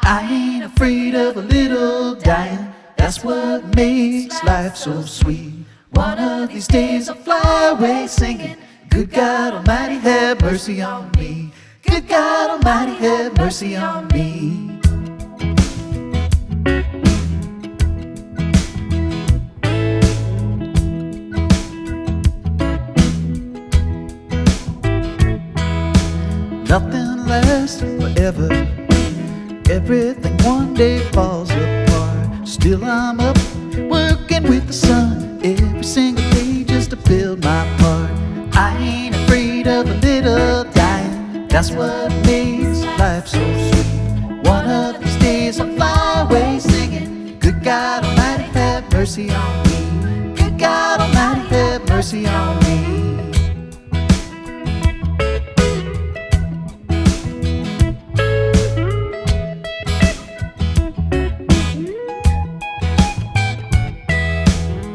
I ain't afraid of a little dying. That's what makes life so sweet. One of these days I'll fly away singing, good God Almighty, have mercy on me. Good God Almighty, have mercy on me. Nothing lasts forever. Everything one day falls apart. Still I'm up, working with the sun every single day just to build my part. I ain't afraid of a little dying. That's what makes life so sweet. One of these days I'll fly away singing, good God Almighty, have mercy on me. Good God Almighty, have mercy on me.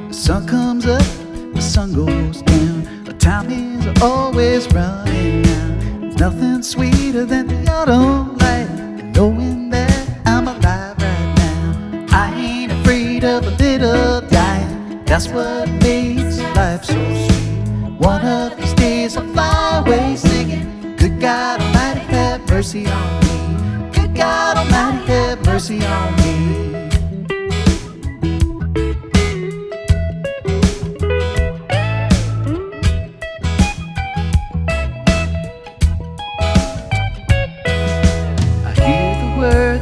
The sun comes up, the sun goes down. The time is always running out. There's nothing sweeter than the autumn light, and knowing that I'm alive right now. I ain't afraid of a little dying. That's what makes life so sweet. One of these days I'll fly away singing, good God Almighty, have mercy on me. Good God Almighty, have mercy on me.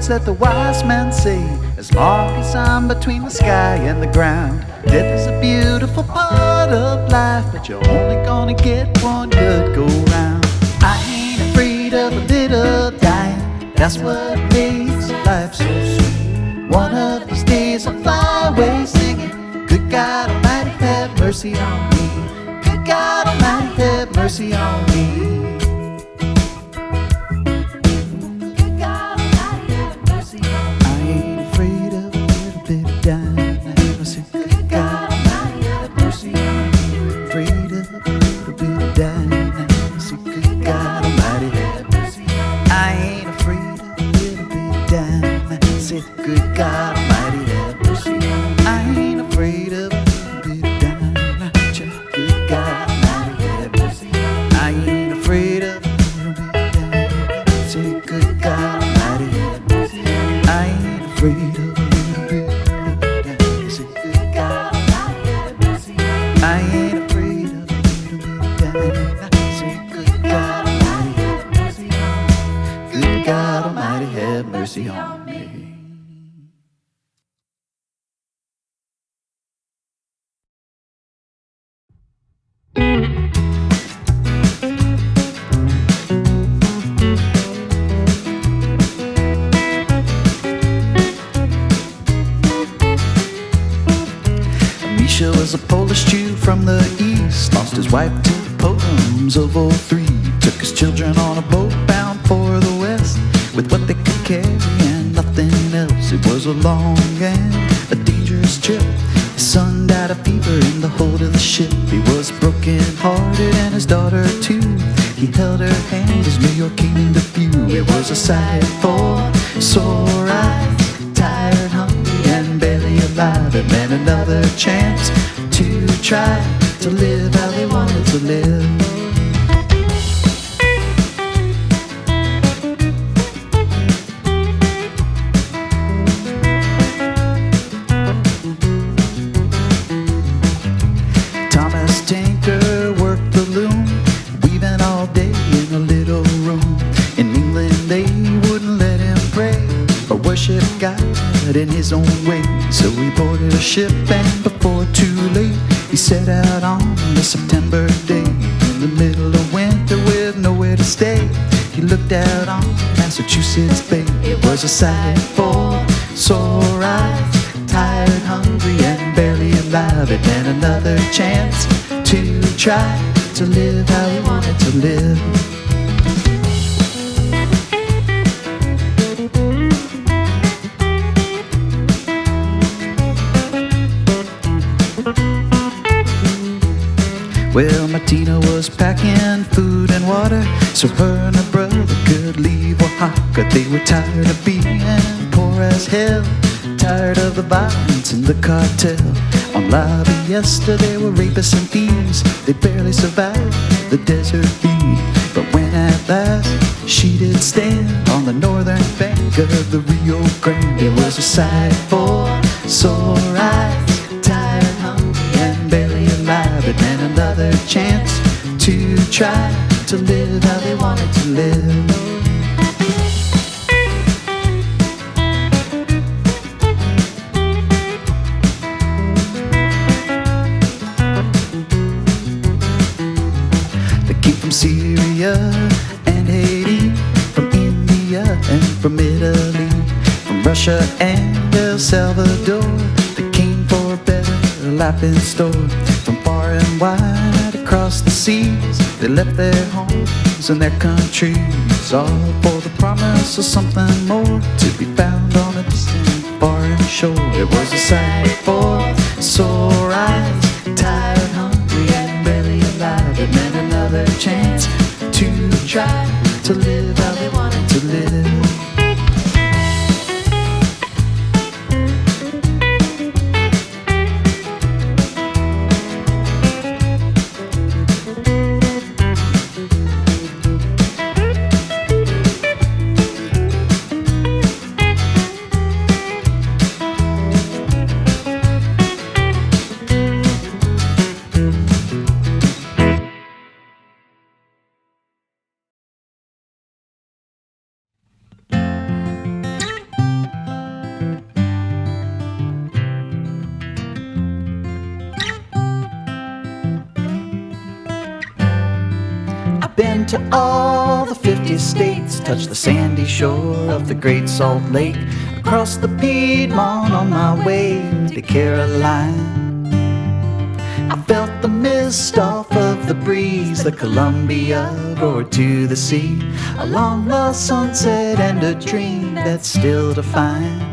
That the wise men say, as long as I'm between the sky and the ground, death is a beautiful part of life, but you're only gonna get one good go round. I ain't afraid of a little dying. That's what makes life so sweet. One of these days I'll fly away singing, good God Almighty, have mercy on me. Good God Almighty, have mercy on me. Good God Almighty, have mercy. I ain't afraid of a little bit of dying. Good God Almighty, have mercy. I ain't afraid of a little bit of dying. Say, good God Almighty, have mercy. I ain't afraid of a little bit of dying. Say, good God Almighty, have mercy. I ain't afraid of a little bit of dying. Say, good God Almighty, have mercy. Good God Almighty, have mercy on me. Misha was a Polish Jew from the east, lost his wife to the pogroms of '03. Took his children on a boat bound for the west, with what they could carry and nothing else. It was a long and a dangerous trip. His son died of fever in the hold of the ship. He was broken hearted and his daughter too. He held her hand as New York came into view. It was a sight for sore eyes, tired, hungry, and barely alive. It meant another chance to try to live how they wanted to live. Thomas Tinker worked the loom, weaving all day in a little room. In England they wouldn't let him pray or worship God in his own way. So he boarded a ship, and before too late he set out on a September day. In the middle of winter with nowhere to stay, he looked out on Massachusetts Bay. It was a sight for sore eyes, tired, hungry, and barely alive. It meant another chance to try to live how he wanted to live. Well, Martina was packing food and water so her and her brother could leave Oaxaca. They were tired of being poor as hell, tired of the violence and the cartel. On La Fiesta they were rapists and thieves. They barely survived the desert heat. But when at last she did stand on the northern bank of the Rio Grande, it was a sight for sore eyes, tired, hungry, and barely alive. It meant another chance to try to live how they wanted to live. From Syria and Haiti, from India and from Italy, from Russia and El Salvador, they came for a better life in store. From far and wide across the seas, they left their homes and their countries, all for the promise of something more to be found on a distant foreign shore. It was a sight for sore eyes, tired, hungry, and barely alive. It meant another chance to try to live how they wanted to live. Been to all the 50 states, touched the sandy shore of the Great Salt Lake, across the Piedmont on my way to Caroline. I felt the mist off of the breeze, the Columbia roared to the sea, a long lost sunset and a dream that's still to find.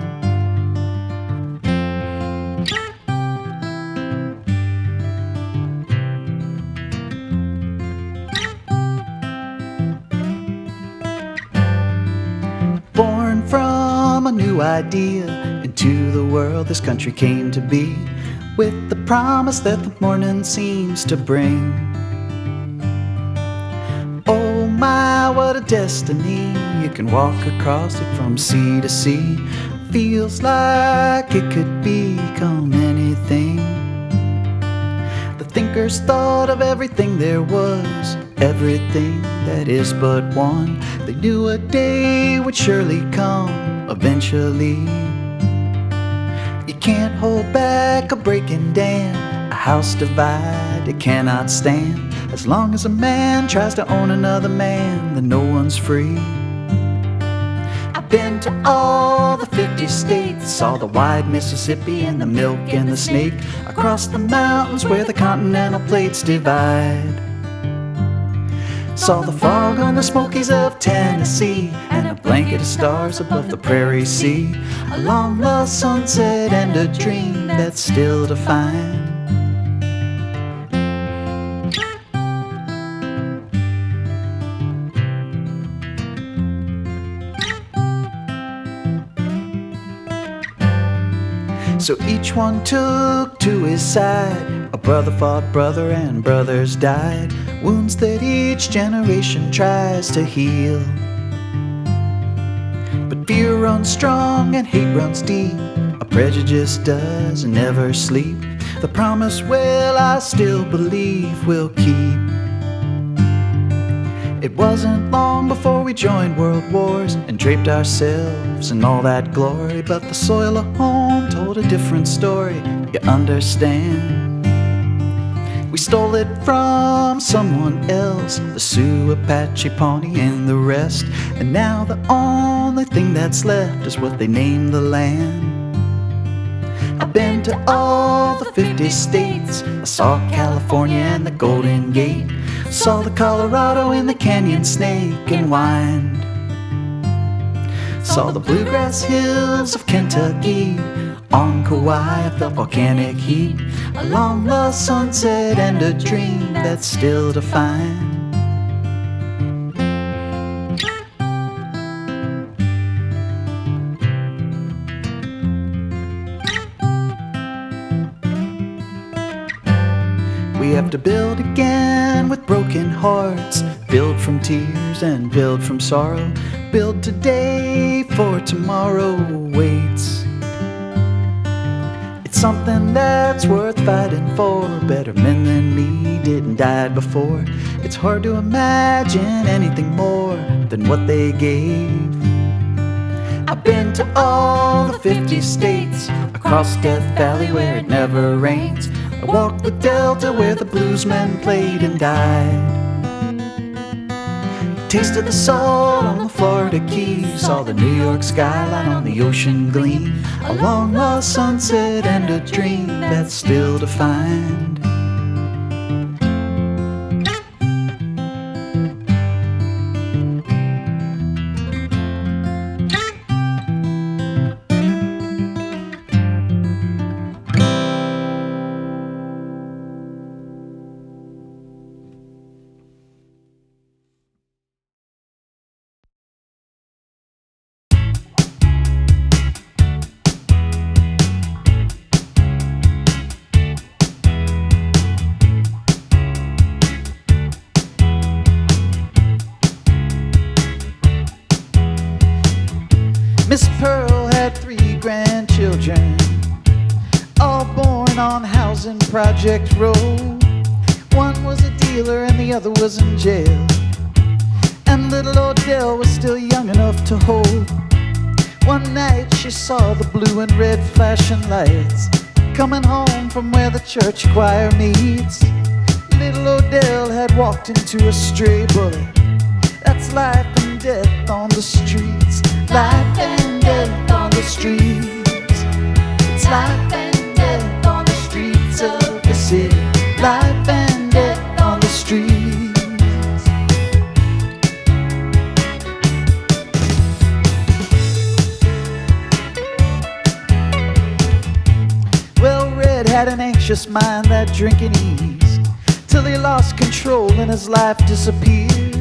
Born from a new idea, into the world this country came to be, with the promise that the morning seems to bring. Oh my, what a destiny, you can walk across it from sea to sea. Feels like it could become anything. The thinkers thought of everything there was, everything that is but one. They knew a day would surely come eventually. You can't hold back a breaking dam, a house divided cannot stand. As long as a man tries to own another man, then no one's free. I've been to all the 50 states, saw the wide Mississippi and the milk and the snake, across the mountains where the continental plates divide. Saw the fog on the Smokies of Tennessee, and a blanket of stars above the prairie sea, a long lost sunset and a dream that's still to find. So each one took to his side, a brother fought brother and brothers died, wounds that each generation tries to heal. But fear runs strong and hate runs deep, a prejudice does never sleep. The promise, well, I still believe we'll keep. It wasn't long before we joined world wars and draped ourselves in all that glory, but the soil of home told a different story, you understand. We stole it from someone else, the Sioux, Apache, Pawnee, and the rest, and now the only thing that's left is what they named the land. I've been to all the 50 states, I saw California and the Golden Gate, saw the Colorado and the Canyon Snake and whined, saw the bluegrass hills of Kentucky, on Kauai I felt volcanic heat, a a long lost sunset and a dream that's still to find. So each one took to his side, a brother fought brother and brothers died, wounds that each generation tries to heal. But fear runs strong and hate runs deep, a prejudice does never sleep. The promise, well, I still believe we'll keep. It wasn't long before we joined world wars and draped ourselves in all that glory, but the soil of home told a different story, you understand. We stole it from someone else, the Sioux, Apache, Pawnee, and the rest, and now the only thing that's left is what they named the land. I've been to all the 50 states, I saw California and the Golden Gate, saw the Colorado and the Canyon Snake and whined, saw the bluegrass hills of Kentucky, on Kauai I felt volcanic heat, a long lost sunset and a dream that's still to find. build again with broken hearts. Build from tears and build from sorrow. Build today for tomorrow waits. It's something that's worth fighting for. Better men than me didn't die before. It's hard to imagine anything more than what they gave. I've been to all the 50 states, across Death Valley where it never rains. I walked the Delta where the bluesmen played and died. Tasted the salt on the Florida Keys, saw the New York skyline on the ocean gleam. A long lost sunset and a dream that's still defined. Miss Pearl had 3 grandchildren, all born on Housing Project Road. One was a dealer and the other was in jail, and little Odell was still young enough to hold. One night she saw the blue and red flashing lights coming home from where the church choir meets. Little Odell had walked into a stray bullet. That's life and death on the streets. Life and death on the streets. It's life and death on the streets of the city. Life and death on the streets. Well, Red had an anxious mind that drinking eased, till he lost control and his life disappeared.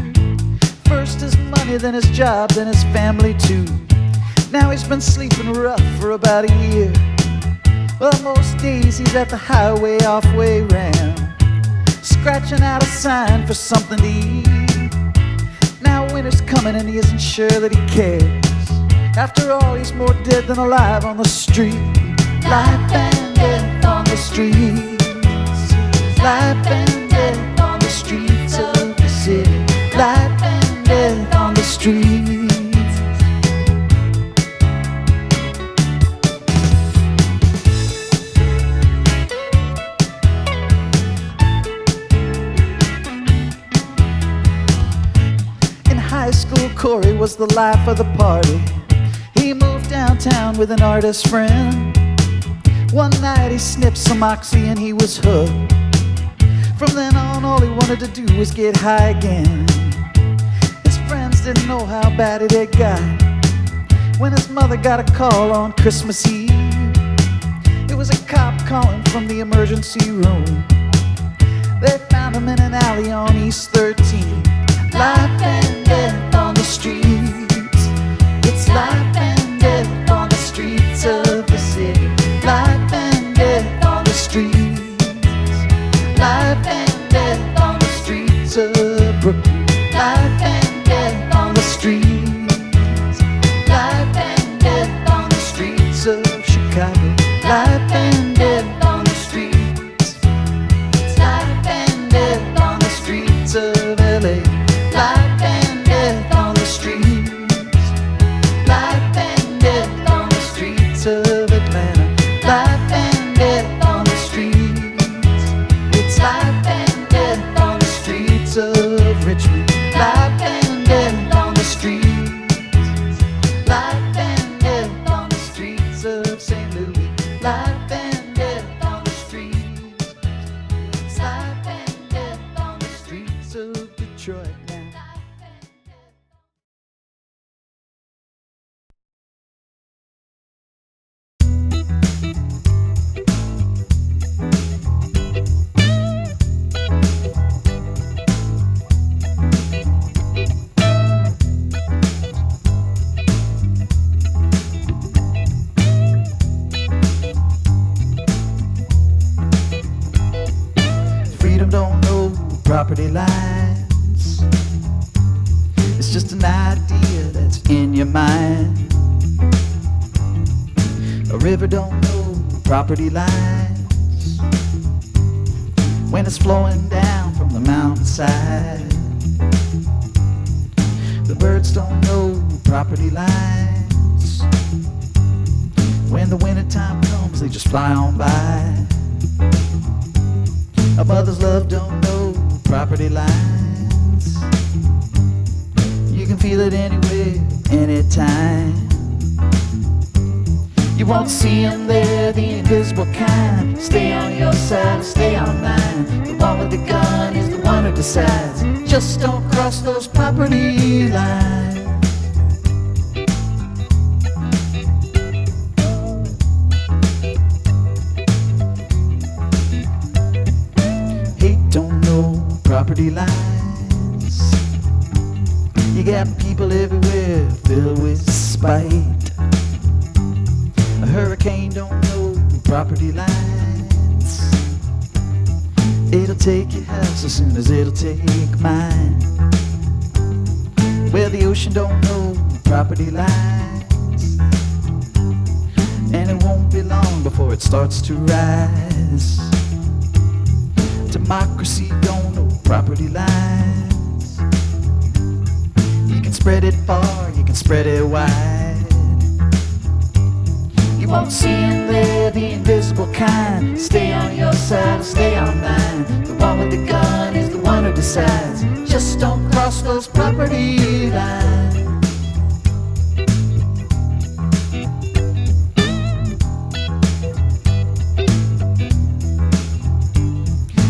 First his money, then his job, then his family too. Now he's been sleeping rough for about a year. Well, most days he's at the highway halfway round, scratching out a sign for something to eat. Now winter's coming and he isn't sure that he cares. After all, he's more dead than alive on the street. Life and death on the streets. Life and death on the streets of the city. Life and death on the streets. In high school, Corey was the life of the party. He moved downtown with an artist friend. One night he sniffed some oxy and he was hooked. From then on, all he wanted to do was get high again. His friends didn't know how bad it had got when his mother got a call on Christmas Eve. It was a cop calling from the emergency room. They found him in an alley on East 13. Life and death on the streets. It's life and death on the streets of the city. Life and death on the streets. Life and death on the streets of Brooklyn. Life and death on the streets. Life and death on the streets of Chicago. Life and death on the streets. It's life and death on the streets of LA. Life and death on the streets. Life and death on the streets of Atlanta. Life and death on the streets. It's life and death on the streets of Richmond. Life and death on the streets. Life and death on the streets of St. Louis. Life and death on the streets. It's life and death on the streets of Detroit now. Freedom don't lines. It's just an idea that's in your mind. A river don't know property lines when it's flowing down from the mountainside. The birds don't know property lines. When the winter time comes, they just fly on by. A mother's love don't know property lines. You can feel it anywhere, anytime. You won't see them there, the invisible kind. Stay on your side, stay on mine. The one with the gun is the one who decides. Just don't cross those property lines. Hate don't know property lines. You got people everywhere filled with spite. A hurricane don't know property lines. It'll take your house as soon as it'll take mine. Well, the ocean don't know property lines, and it won't be long before it starts to rise. Democracy don't know property lines. You can spread it far, you can spread it wide. You won't see him there, the invisible kind. Stay on your side or stay on mine. The one with the gun is the one who decides. Just don't cross those property lines.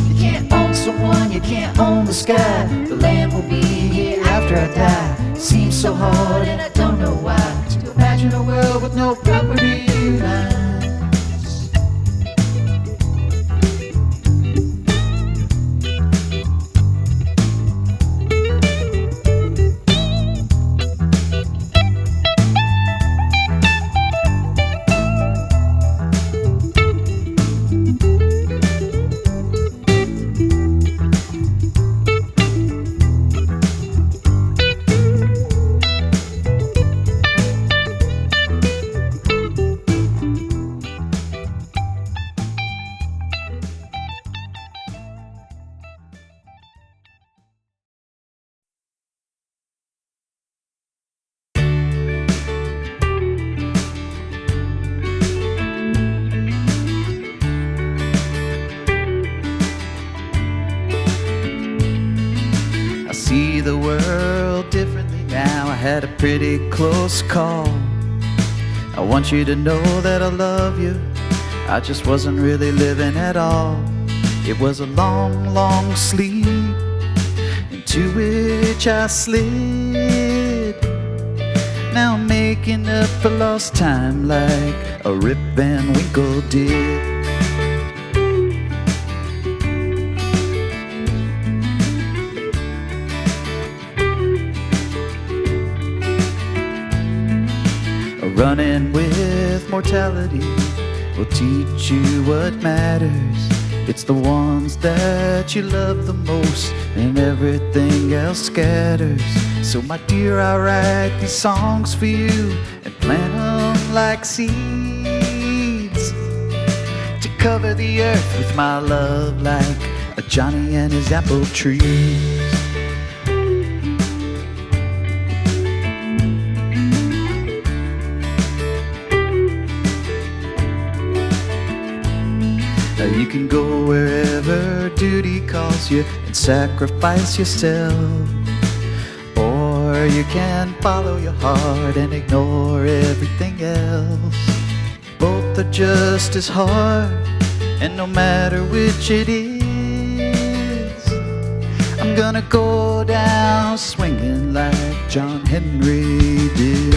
You can't own someone, you can't own the sky. The land will be here after I die. Seems so hard and I don't know why. To imagine a world with no property lines. See the world differently now. I had a pretty close call. I want you to know that I love you. I just wasn't really living at all. It was a long, long sleep into which I slid. Now I'm making up for lost time like a Rip Van Winkle did. Running with mortality will teach you what matters. It's the ones that you love the most, and everything else scatters. So my dear, I write these songs for you and plant them like seeds to cover the earth with my love like a Johnny and his apple trees. You can go wherever duty calls you and sacrifice yourself, or you can follow your heart and ignore everything else. Both are just as hard, and no matter which it is, I'm gonna go down swinging like John Henry did.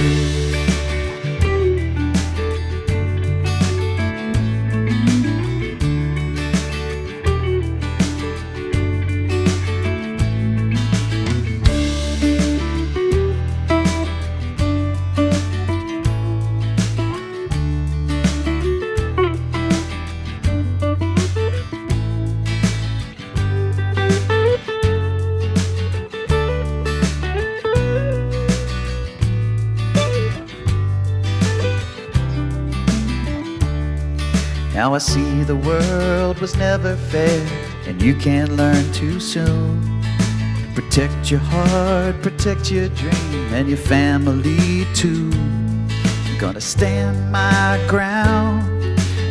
Now I see the world was never fair, and you can't learn too soon. Protect your heart, protect your dream, and your family too. I'm gonna stand my ground,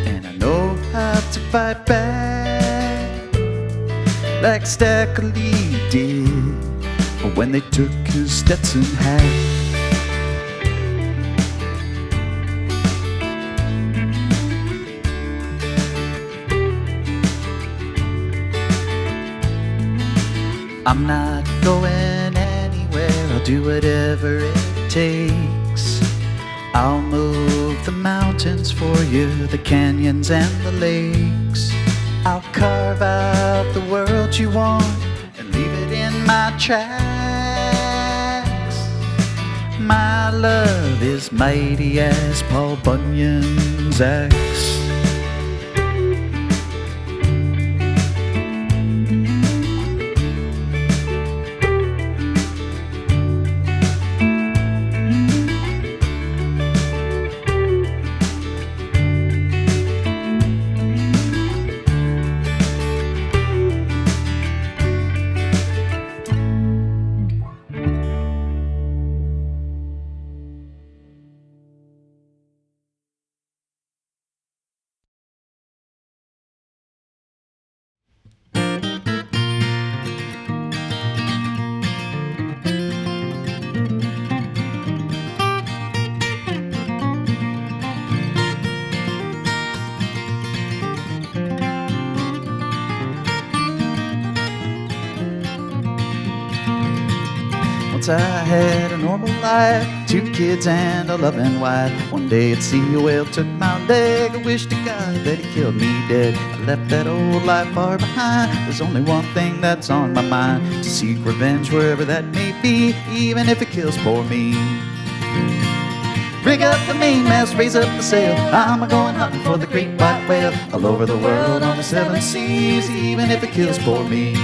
and I know how to fight back, like SOUNDCLOUD did when they took his Stetson hat. I'm not going anywhere, I'll do whatever it takes. I'll move the mountains for you, the canyons and the lakes. I'll carve out the world you want and leave it in my tracks. My love is mighty as Paul Bunyan's axe. Once I had a normal life, 2 kids and a loving wife. One day at sea a whale took my leg. I wish to God that he killed me dead. I left that old life far behind. There's only one thing that's on my mind: to seek revenge wherever that may be, even if it kills poor me. Rig up the mainmast, raise up the sail, I'm a-going hunting for the great white whale. All over the world on the 7 seas, even if it kills poor me.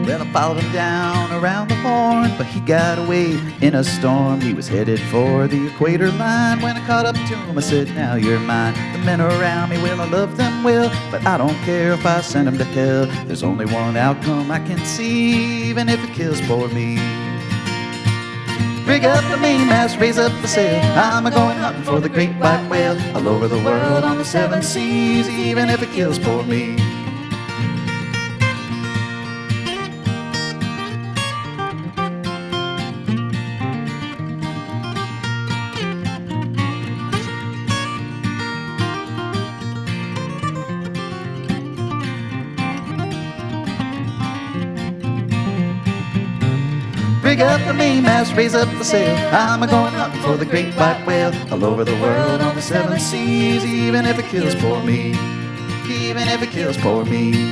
Well, I followed him down around the Horn, but he got away in a storm. He was headed for the equator line. When I caught up to him, I said, now you're mine. The men around me, well, I love them well, but I don't care if I send them to hell. There's only one outcome I can see, even if it kills poor me. Rig up the mainmast, raise up the sail, I'm a-going hunting for the great white whale. All over the world on the 7 seas, even if it kills poor me. Rig up the mainmast, raise up the sail, I'm a-going hunting for the great white whale. All over the world on the 7 seas, even if it kills poor me, even if it kills poor me.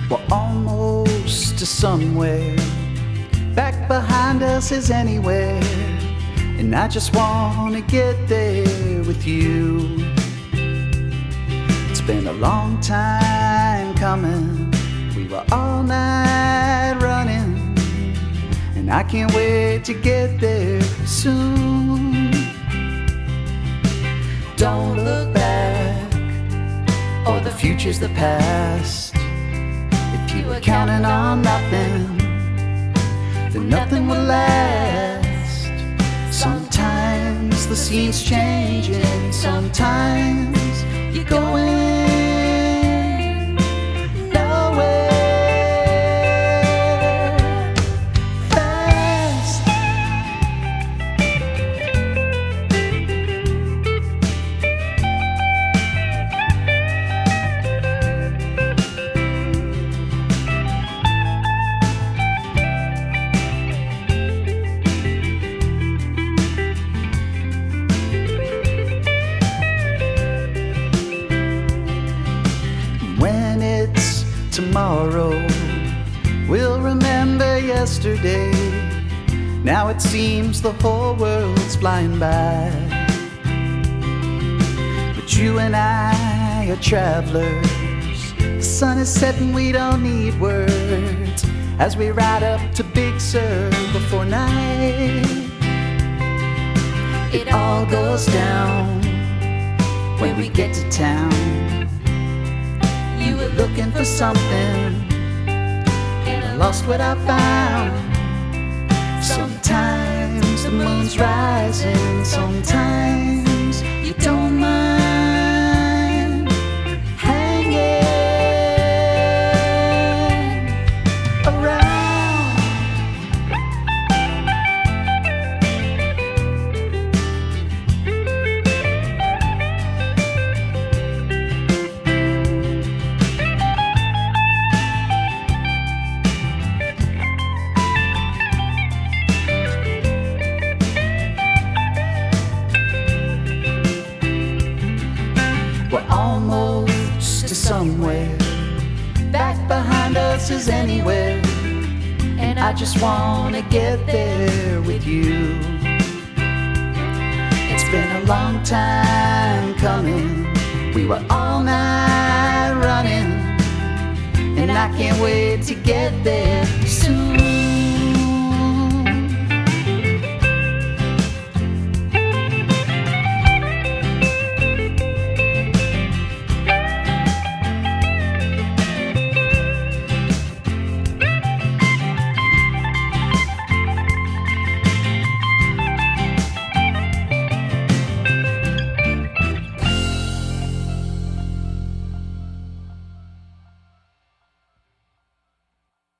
We're almost to somewhere, back behind us is anywhere, and I just wanna get there with you. It's been a long time coming, we were all night running, and I can't wait to get there soon. Don't look back, or the future's the past. If you were counting on nothing, then nothing will last. Sometimes the scene's changing, sometimes you're going yesterday. Now it seems the whole world's flying by, but you and I are travelers. The sun is setting, we don't need words, as we ride up to Big Sur before night. It all goes down when we get to town. You were looking for something, and I lost what I found. Sometimes the moon's rising, sometimes you don't mind hanging around. We're almost to somewhere, back behind us is anywhere, and I just wanna get there with you. It's been a long time coming, we were all night running, and I can't wait to get there soon.